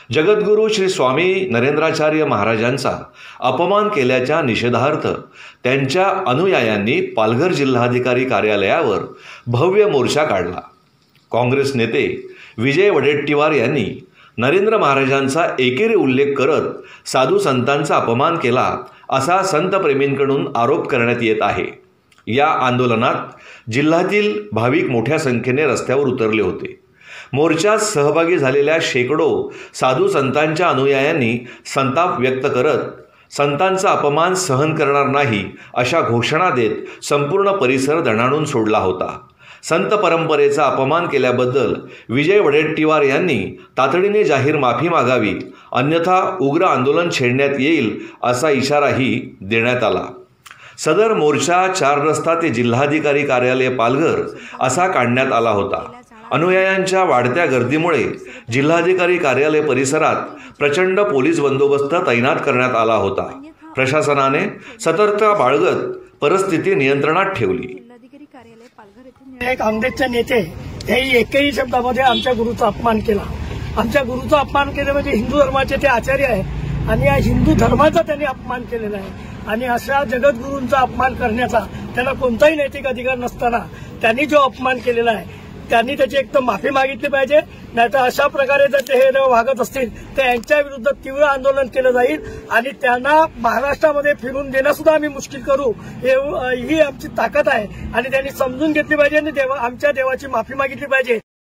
जगद्गुरू श्री स्वामी नरेंद्राचार्य महाराजांचा अपमान केल्याच्या निषेधार्थ त्यांच्या अनुयायांनी पालघर जिल्हाधिकारी कार्यालयावर भव्य मोर्चा काढला। काँग्रेस नेते विजय वडेट्टीवार यांनी नरेंद्र महाराजांचा एकेरी उल्लेख करत साधू संतांचा अपमान केला असा संतप्रेमींकडून आरोप करण्यात येत आहे। या आंदोलनात जिल्ह्यातील भाविक मोठ्या संख्येने रस्त्यावर उतरले होते। मोर्चात सहभागी झालेल्या शेकडो साधू संतांच्या अनुयायांनी संताप व्यक्त करत संतांचा अपमान सहन करणार नाही अशा घोषणा देत संपूर्ण परिसर दणाणून सोडला होता। संत परंपरेचा अपमान केल्याबद्दल विजय वडेट्टीवार यांनी तातडीने जाहीर माफी मागावी, अन्यथा उग्र आंदोलन छेडण्यात येईल असा इशाराही देण्यात आला। सदर मोर्चा 4 रस्ता ते जिल्हाधिकारी कार्यालय पालघर असा काढण्यात आला होता। अनुयायांच्या वाढत्या गर्दीमुळे जिल्हाधिकारी कार्यालय परिसरात प्रचंड पोलीस बंदोबस्त तैनात करण्यात आला होता। प्रशासनाने सतर्कता बाळगत परिस्थिती नियंत्रणात ठेवली। एक काँग्रेसचे नेते हे एकही शब्दामध्ये आमच्या गुरुचा अपमान केला। आमच्या गुरुचा अपमान केला म्हणजे हिंदू धर्माचे ते आचार्य आहे आणि या हिंदू धर्माचा त्यांनी अपमान केलेला आहे आणि अशा जगद्गुरूंचा अपमान करण्याचा त्यांना कोणताही नैतिक अधिकार नसताना त्यांनी जो अपमान केलेला आहे त्यांनी त्याची एक तर माफी मागितली पाहिजे, नाहीतर अशा प्रकारे जर ते हे वागत असतील तर यांच्या विरुद्ध तीव्र आंदोलन केलं जाईल आणि त्यांना महाराष्ट्रामध्ये फिरून देणं सुद्धा आम्ही मुश्किल करू, ही आमची ताकद आहे आणि त्यांनी समजून घेतली पाहिजे आणि आमच्या देवाची माफी मागितली पाहिजे।